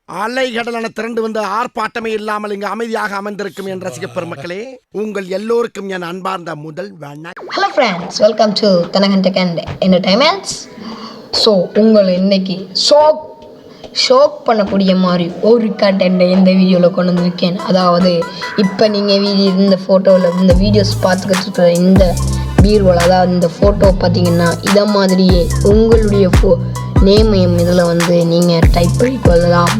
அலைகடலான திரண்டு வந்து ஆர்ப்பாட்டமே இல்லாமல் இங்கு அமைதியாக அமர்ந்திருக்கும் என் ரசிக பெருமக்களே, உங்கள் எல்லோருக்கும் என் அன்பார்ந்த முதல் வணக்கம். ஹலோ ஃப்ரெண்ட்ஸ், வெல்கம் டு தனகண்டக் அண்ட் என்டர்டைன்மெண்ட்ஸ். ஸோ உங்களை இன்னைக்கு ஷோக் பண்ணக்கூடிய மாதிரி ஒரு கண்டென்ட்டை இந்த வீடியோவில் கொண்டு வந்திருக்கேன். அதாவது இப்போ நீங்கள் இந்த ஃபோட்டோவில் இந்த வீடியோஸ் பார்த்துக்கிட்டு இருக்கிற இந்த பீரோவில், அதாவது இந்த ஃபோட்டோ பார்த்தீங்கன்னா இதை மாதிரியே உங்களுடைய நேமையும் இதில் வந்து நீங்கள் டைப் பண்ணி கொள்ளலாம்.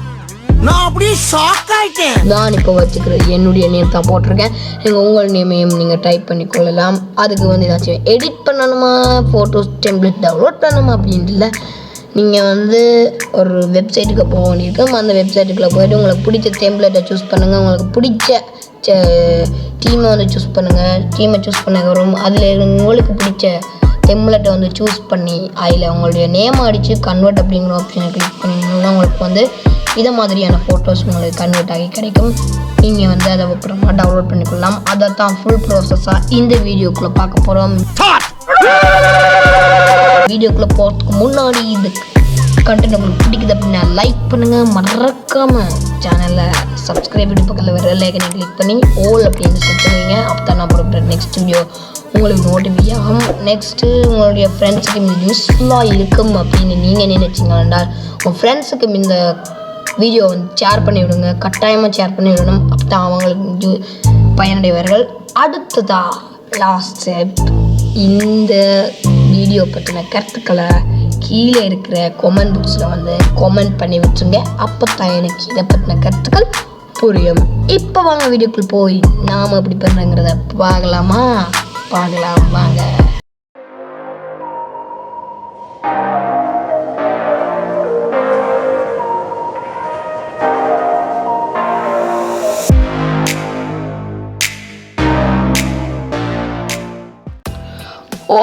நான் அப்படியே ஷாக் ஆயிட்டேன். நான் இப்போ வச்சுக்கிறது என்னுடைய நேம் தான் போட்டிருக்கேன். நீங்கள் உங்கள் நேமையும் நீங்கள் டைப் பண்ணி கொள்ளலாம். அதுக்கு வந்து ஏதாச்சும் எடிட் பண்ணணுமா, ஃபோட்டோஸ் டெம்ப்ளேட் டவுன்லோட் பண்ணணுமா அப்படின்ட்டு இல்லை. நீங்கள் வந்து ஒரு வெப்சைட்டுக்கு போக வேண்டியிருக்கும். அந்த வெப்சைட்டுக்குள்ளே போய்ட்டு உங்களுக்கு பிடிச்ச டெம்ப்ளேட்டை சூஸ் பண்ணுங்கள். உங்களுக்கு பிடிச்ச டீமை வந்து சூஸ் பண்ணுங்கள். டீமை சூஸ் பண்ண வரும். அதில் உங்களுக்கு பிடிச்ச டெம்ப்ளேட்டை வந்து சூஸ் பண்ணி அதில் உங்களுடைய நேம் அடித்து கன்வெர்ட் அப்படிங்கிற ஆப்ஷனை கிளிக் பண்ணிங்கன்னா உங்களுக்கு வந்து இதை மாதிரியான ஃபோட்டோஸ் உங்களுக்கு கன்வெர்ட் ஆகி கிடைக்கும். நீங்கள் வந்து அதை அப்புறமா டவுன்லோட் பண்ணிக்கொள்ளலாம். அதை தான் ஃபுல் ப்ராசஸாக இந்த வீடியோக்குள்ளே பார்க்க போகிறோம். வீடியோக்குள்ளே போகிறதுக்கு முன்னாடி இது கண்டென்ட் உங்களுக்கு பிடிக்குது அப்படின்னா லைக் பண்ணுங்கள். மறக்காமல் சேனலை சப்ஸ்கிரைப் பண்ணி பக்கத்தில் வர லைக்கனை கிளிக் பண்ணி ஆல் அப்படின்னு சொல்லுவீங்க. அப்போ தான் நான் போகிற நெக்ஸ்ட் வீடியோ உங்களுக்கு நோட்டிஃபை ஆகும். நெக்ஸ்ட்டு உங்களுடைய ஃப்ரெண்ட்ஸுக்கு இந்த யூஸ்ஃபுல்லாக இருக்கும் அப்படின்னு நீங்கள் நினைச்சிங்கன்னா உங்கள் ஃப்ரெண்ட்ஸுக்கு இந்த வீடியோ வந்து ஷேர் பண்ணி விடுங்க. கட்டாயமாக ஷேர் பண்ணி விடணும். அப்போ தான் அவங்களுக்கு பயனடைவார்கள். அடுத்ததா லாஸ்ட் ஸ்டெப், இந்த வீடியோ பற்றின கருத்துக்களை கீழே இருக்கிற கமெண்ட் பாக்ஸில் வந்து கமெண்ட் பண்ணி விட்டுருங்க. அப்போ தான் எனக்கு இதை பற்றின கருத்துக்கள் புரியும். இப்போ வாங்க வீடியோக்குள் போய் நாம் எப்படி பண்ணுறங்கிறத பார்க்கலாம் வாங்க.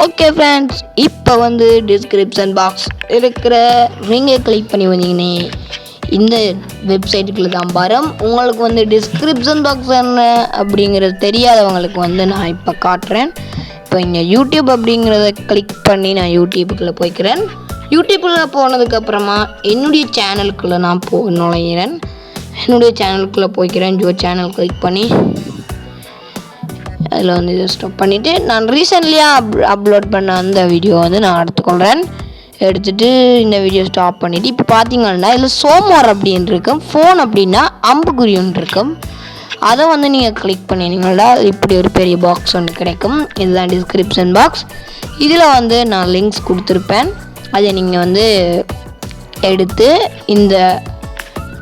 ஓகே ஃப்ரெண்ட்ஸ், இப்போ வந்து டிஸ்கிரிப்ஷன் பாக்ஸ் இருக்கிற நீங்கள் கிளிக் பண்ணி வந்தீங்கன்னே இந்த வெப்சைட்டுக்குள்ளே தான் வரும். உங்களுக்கு வந்து டிஸ்கிரிப்ஷன் பாக்ஸ் என்ன அப்படிங்கிறது தெரியாதவங்களுக்கு வந்து நான் இப்போ காட்டுறேன். இப்போ இங்கே யூடியூப் அப்படிங்கிறத கிளிக் பண்ணி நான் யூடியூப்புக்குள்ளே போய்க்கிறேன். யூடியூப்புக்குள்ளே போனதுக்கப்புறமா என்னுடைய சேனலுக்குள்ளே நான் நுழைகிறேன். என்னுடைய சேனலுக்குள்ளே போய்க்கிறேன். சேனல் கிளிக் பண்ணி அதில் வந்து இதை ஸ்டாப் பண்ணிவிட்டு நான் ரீசெண்ட்லியாக அப்லோட் பண்ண அந்த வீடியோ வந்து நான் எடுத்துகிட்டு இந்த வீடியோ ஸ்டாப் பண்ணிவிட்டு இப்போ பார்த்தீங்கன்னா இதில் சோமோர் அப்படின்னு இருக்கும். ஃபோன் அப்படின்னா அம்புக்குறி ஒன்று இருக்கும். அதை வந்து நீங்கள் கிளிக் பண்ணினீங்களா இப்படி ஒரு பெரிய பாக்ஸ் ஒன்று கிடைக்கும். இதுதான் டிஸ்கிரிப்ஷன் பாக்ஸ். இதில் வந்து நான் லிங்க்ஸ் கொடுத்துருப்பேன். அதை நீங்கள் வந்து எடுத்து இந்த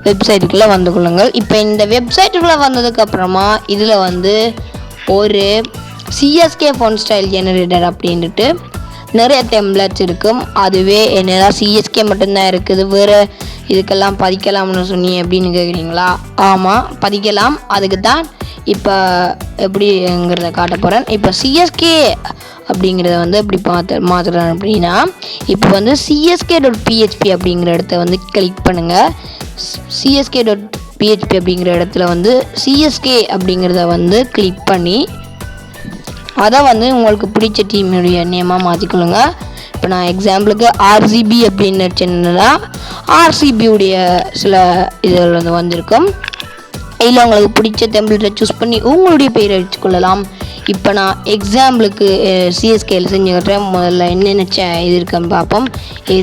வெப்சைட்டுக்குள்ளே வந்து கொள்ளுங்கள். இப்போ இந்த வெப்சைட்டுக்குள்ளே வந்ததுக்கப்புறமா இதில் வந்து ஒரு சிஎஸ்கே ஃபோன் ஸ்டைல் ஜெனரேட்டர் அப்படின்ட்டு நிறைய டெம்ப்ளேட்ஸ் இருக்கும். அதுவே என்னடா சிஎஸ்கே மட்டும்தான் இருக்குது, வேறு இதுக்கெல்லாம் பதிக்கலாம்னு சொன்னீங்க அப்படின்னு கேட்குறீங்களா? ஆமாம், பதிக்கலாம். அதுக்கு தான் இப்போ எப்படிங்கிறத காட்ட போகிறேன். இப்போ சிஎஸ்கே அப்படிங்கிறத வந்து எப்படி மாற்றுறேன் அப்படின்னா இப்போ வந்து CSK.php அப்படிங்கிற இடத்த வந்து கிளிக் பண்ணுங்கள். CSK.php அப்படிங்கிற இடத்துல வந்து CSK அப்படிங்கிறத வந்து கிளிக் பண்ணி அதை வந்து உங்களுக்கு பிடிச்ச டீமுடைய நேமாக மாற்றிக்கொள்ளுங்க. இப்போ நான் எக்ஸாம்பிளுக்கு RCB அப்படின்னு வச்சுன்னா RCBயுடைய சில இதில் வந்து வந்திருக்கும். இதில் உங்களுக்கு பிடிச்ச டெம்ப்ளேட்டை சூஸ் பண்ணி உங்களுடைய பெயரை வச்சுக்கொள்ளலாம். இப்போ நான் எக்ஸாம்பிளுக்கு CSKயில் செஞ்சு கட்டுறேன். முதல்ல என்னென்ன இது இருக்குன்னு பார்ப்போம்.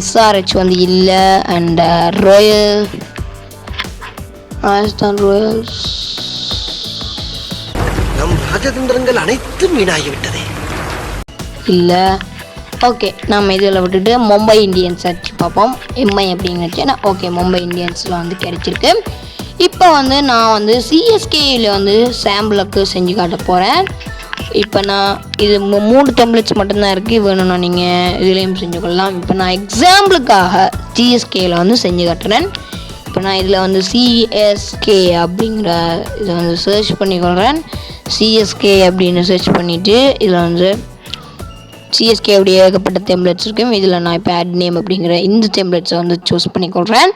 SRH வந்து இல்லை, அண்ட் ராஜஸ்தான் ராயல்ஸ், நம் ராஜதந்திரங்கள் அனைத்தும் வீணாகிவிட்டதே இல்லை. ஓகே, நம்ம இதில் விட்டுட்டு மும்பை இந்தியன்ஸ் அடிச்சு பார்ப்போம். MI அப்படின்னு வச்சேன்னா ஓகே, மும்பை இந்தியன்ஸில் வந்து கிடைச்சிருக்கு. இப்போ வந்து நான் வந்து CSKயில் வந்து சாம்பிளுக்கு செஞ்சு காட்ட போகிறேன். இப்போ நான் இது 3 டெம்ப்ளேட்ஸ் மட்டும்தான் இருக்குது. வேணும்னா நீங்கள் இதுலேயும் செஞ்சு கொள்ளலாம். இப்போ நான் எக்ஸாம்பிளுக்காக CSKயில் வந்து செஞ்சு காட்டுறேன். இப்போ நான் இதில் வந்து CSK அப்படிங்கிற இதை வந்து சர்ச் பண்ணிக்கொள்கிறேன். CSK அப்படின்னு சர்ச் பண்ணிவிட்டு இதில் வந்து CSK உடைய ஏகப்பட்ட டெம்ப்ளேட்ஸ் இருக்கும். இதில் நான் இப்போ ஆட் நேம் அப்படிங்கிற இந்த டெம்ப்ளேட்ஸை வந்து சூஸ் பண்ணிக்கொள்கிறேன்.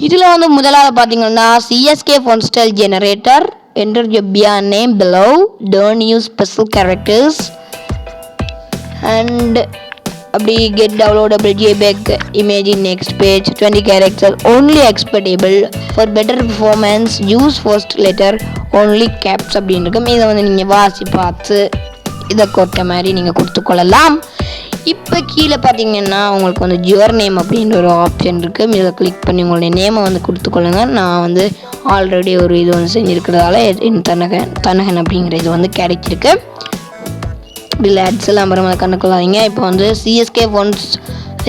இதில் வந்து முதலாவது பார்த்தீங்கன்னா CSK phone style generator, enter your beyond name below, don't use special characters, and அப்படி get downloadable JPEG image in next page 20 character only expectable for better performance use first letter only caps அப்படின்னு இருக்கும். இதை வந்து நீங்கள் வாசி பார்த்து இதை கொட்ட மாதிரி நீங்கள் கொடுத்துக்கொள்ளலாம். இப்போ கீழே பார்த்தீங்கன்னா உங்களுக்கு வந்து யுவர் நேம் அப்படின்ற ஒரு ஆப்ஷன் இருக்குது. இதை கிளிக் பண்ணி உங்களுடைய நேமை வந்து கொடுத்துக்கொள்ளுங்க. நான் வந்து ஆல்ரெடி ஒரு இது வந்து செஞ்சுருக்கிறதால தனகன் அப்படிங்கிற இது வந்து கிடைச்சிருக்கு. இப்படி ஆட்ஸ் எல்லாம் அப்புறமா கண்டுக்கொள்ளாதீங்க. இப்போ வந்து CSK once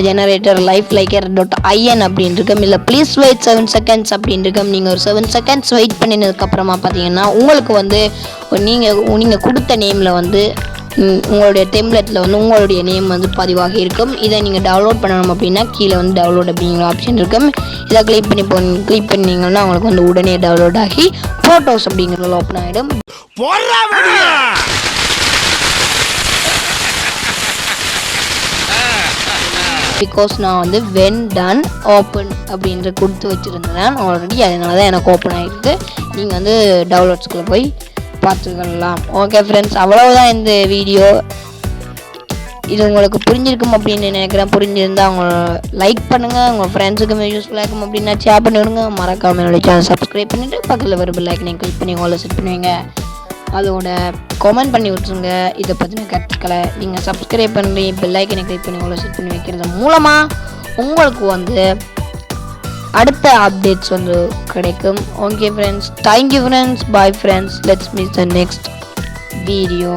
generator life liquor .in அப்படின்னு இருக்கும். இல்லை ப்ளீஸ் வெயிட் 7 seconds அப்படின்னு இருக்கும். நீங்கள் ஒரு 7 seconds வெயிட் பண்ணினதுக்கப்புறமா பார்த்தீங்கன்னா உங்களுக்கு வந்து நீங்கள் கொடுத்த நேமில் வந்து உங்களுடைய டெம்ப்ளேட்டில் வந்து உங்களுடைய நேம் வந்து பதிவாகி இருக்கும். இதை நீங்கள் டவுன்லோட் பண்ணணும் அப்படின்னா கீழே வந்து டவுன்லோட் அப்படிங்கிற ஆப்ஷன் இருக்கும். இதை கிளிக் பண்ணிங்கன்னா உங்களுக்கு வந்து உடனே டவுன்லோட் ஆகி ஃபோட்டோஸ் அப்படிங்கிறது ஓப்பன் ஆகிடும். பிகாஸ் நான் வந்து வென் டன் ஓப்பன் அப்படின்ற கொடுத்து வச்சுருந்தேன் ஆல்ரெடி, அதனால தான் எனக்கு ஓப்பன் ஆகிருக்கு. நீங்கள் வந்து டவுன்லோட்ஸ்குள்ளே போய் பார்த்துக்கலாம். ஓகே ஃப்ரெண்ட்ஸ், அவ்வளவுதான் இந்த வீடியோ. இது உங்களுக்கு புரிஞ்சிருக்கும் அப்படின்னு நினைக்கிறேன். புரிஞ்சிருந்தால் அவங்க லைக் பண்ணுங்கள், உங்கள் ஃப்ரெண்ட்ஸுக்கு யூஸ்ஃபுல்லாக இருக்கும் அப்படின்னா ஷேர் பண்ணி விடுங்க. மறக்காமல் என்னோட சேனல் சப்ஸ்கிரைப் பண்ணிவிட்டு பக்கத்தில் வர பெல் ஐக்கனை கிளிக் பண்ணி உங்களை செட் பண்ணுவீங்க. அதோட கமெண்ட் பண்ணி விட்டுருங்க இதை பற்றின கருத்துக்களை. நீங்கள் சப்ஸ்கிரைப் பண்ணி பெல் ஐக்கனை கிளிக் பண்ணி உங்களை செட் பண்ணி வைக்கிறது மூலமாக உங்களுக்கு வந்து அடுத்த அப்டேட்ஸ் வந்து கிடைக்கும். Okay friends, thank you friends, bye friends, let's meet the next video.